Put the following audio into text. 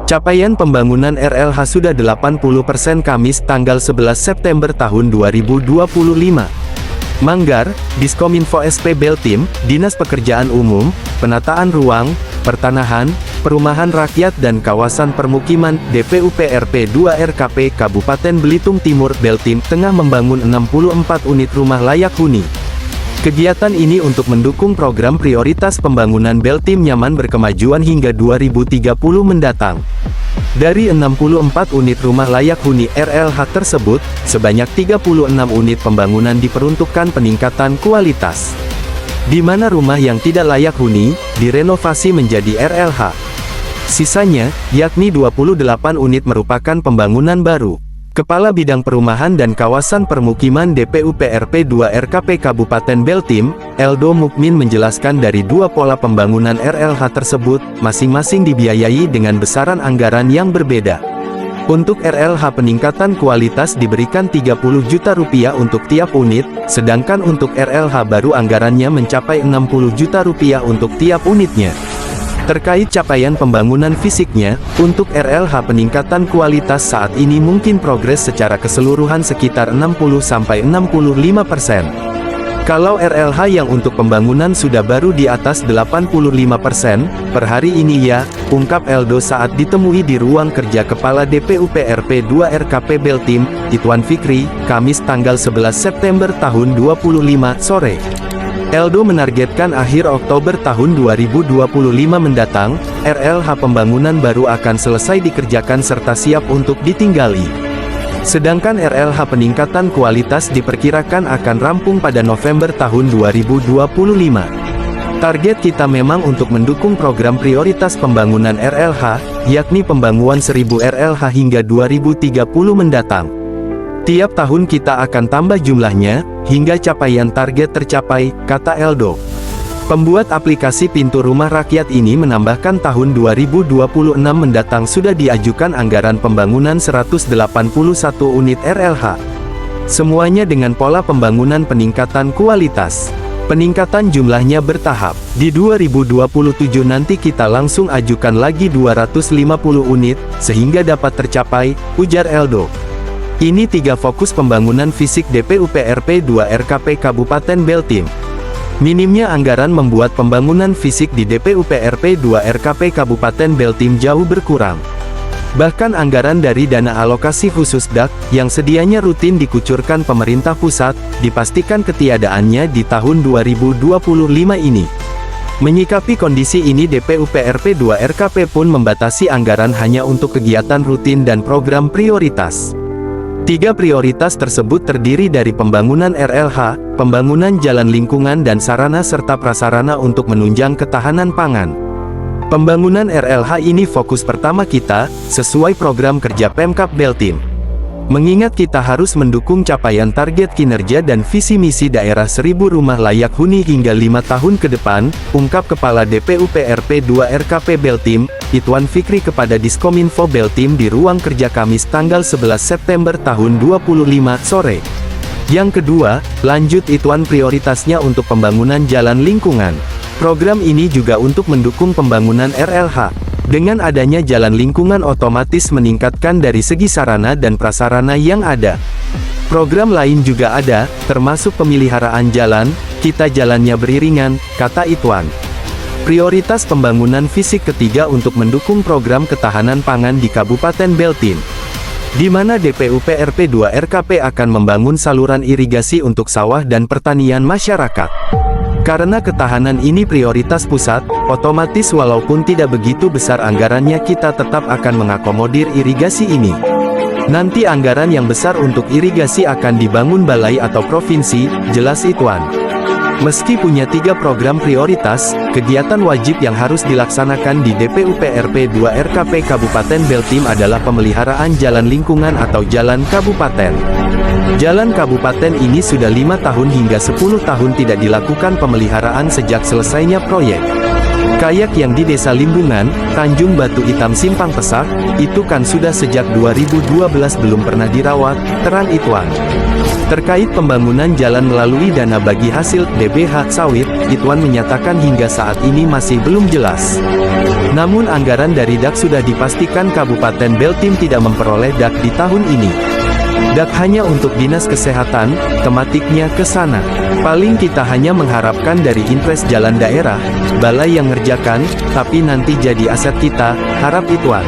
Capaian pembangunan RLH sudah 80% Kamis tanggal 11 September tahun 2025. Manggar, Diskominfo SP Beltim, Dinas Pekerjaan Umum, Penataan Ruang, Pertanahan, Perumahan Rakyat dan Kawasan Permukiman, DPUPRP 2 RKP Kabupaten Belitung Timur Beltim tengah membangun 64 unit rumah layak huni. Kegiatan ini untuk mendukung program prioritas pembangunan Beltim nyaman berkemajuan hingga 2030 mendatang. Dari 64 unit rumah layak huni RLH tersebut, sebanyak 36 unit pembangunan diperuntukkan peningkatan kualitas. Di mana rumah yang tidak layak huni, direnovasi menjadi RLH. Sisanya, yakni 28 unit merupakan pembangunan baru. Kepala Bidang Perumahan dan Kawasan Permukiman DPUPRP 2 RKP Kabupaten Beltim, Eldo Mukmin menjelaskan dari dua pola pembangunan RLH tersebut, masing-masing dibiayai dengan besaran anggaran yang berbeda. Untuk RLH peningkatan kualitas diberikan Rp30 juta untuk tiap unit, sedangkan untuk RLH baru anggarannya mencapai Rp60 juta untuk tiap unitnya. Terkait capaian pembangunan fisiknya, untuk RLH peningkatan kualitas saat ini mungkin progres secara keseluruhan sekitar 60-65%. Kalau RLH yang untuk pembangunan sudah baru di atas 85%, per hari ini ya, ungkap Eldo saat ditemui di ruang kerja Kepala DPUPRP 2 RKP Beltim, Ituan Fikri, Kamis tanggal 11 September tahun 2025 sore. Eldo menargetkan akhir Oktober tahun 2025 mendatang, RLH pembangunan baru akan selesai dikerjakan serta siap untuk ditinggali. Sedangkan RLH peningkatan kualitas diperkirakan akan rampung pada November tahun 2025. Target kita memang untuk mendukung program prioritas pembangunan RLH, yakni pembangunan 1000 RLH hingga 2030 mendatang. Tiap tahun kita akan tambah jumlahnya, hingga capaian target tercapai, kata Eldo. Pembuat aplikasi Pintu Rumah Rakyat ini menambahkan tahun 2026 mendatang sudah diajukan anggaran pembangunan 181 unit RLH. Semuanya dengan pola pembangunan peningkatan kualitas. Peningkatan jumlahnya bertahap. Di 2027 nanti kita langsung ajukan lagi 250 unit, sehingga dapat tercapai, ujar Eldo. Ini tiga fokus pembangunan fisik DPUPRP 2 RKP Kabupaten Beltim. Minimnya anggaran membuat pembangunan fisik di DPUPRP 2 RKP Kabupaten Beltim jauh berkurang. Bahkan anggaran dari dana alokasi khusus DAK, yang sedianya rutin dikucurkan pemerintah pusat, dipastikan ketiadaannya di tahun 2025 ini. Menyikapi kondisi ini DPUPRP 2 RKP pun membatasi anggaran hanya untuk kegiatan rutin dan program prioritas. Tiga prioritas tersebut terdiri dari pembangunan RLH, pembangunan jalan lingkungan dan sarana serta prasarana untuk menunjang ketahanan pangan. Pembangunan RLH ini fokus pertama kita, sesuai program kerja Pemkab Beltim. Mengingat kita harus mendukung capaian target kinerja dan visi misi daerah 1000 rumah layak huni hingga 5 tahun ke depan, ungkap Kepala DPUPRP 2 RKP Beltim, Ituan Fikri kepada Diskominfo Beltim di ruang kerja Kamis tanggal 11 September tahun 2025 sore. Yang kedua, lanjut Ituan prioritasnya untuk pembangunan jalan lingkungan. Program ini juga untuk mendukung pembangunan RLH. Dengan adanya jalan lingkungan otomatis meningkatkan dari segi sarana dan prasarana yang ada. Program lain juga ada, termasuk pemeliharaan jalan, kita jalannya beriringan, kata Ituan. Prioritas pembangunan fisik ketiga untuk mendukung program ketahanan pangan di Kabupaten Beltim. Di mana DPUPRP 2 RKP akan membangun saluran irigasi untuk sawah dan pertanian masyarakat. Karena ketahanan ini prioritas pusat, otomatis walaupun tidak begitu besar anggarannya kita tetap akan mengakomodir irigasi ini. Nanti anggaran yang besar untuk irigasi akan dibangun balai atau provinsi, jelas Ituan. Meski punya tiga program prioritas, kegiatan wajib yang harus dilaksanakan di DPUPRP 2 RKP Kabupaten Beltim adalah pemeliharaan jalan lingkungan atau jalan kabupaten. Jalan kabupaten ini sudah 5 tahun hingga 10 tahun tidak dilakukan pemeliharaan sejak selesainya proyek. Kayak yang di Desa Limbungan, Tanjung Batu Hitam Simpang Pesak, itu kan sudah sejak 2012 belum pernah dirawat, terang Ituan. Terkait pembangunan jalan melalui dana bagi hasil DBH sawit, Ituan menyatakan hingga saat ini masih belum jelas. Namun anggaran dari DAK sudah dipastikan Kabupaten Beltim tidak memperoleh DAK di tahun ini. DAK hanya untuk dinas kesehatan, tematiknya ke sana. Paling kita hanya mengharapkan dari impres jalan daerah, balai yang ngerjakan, tapi nanti jadi aset kita, harap ituan.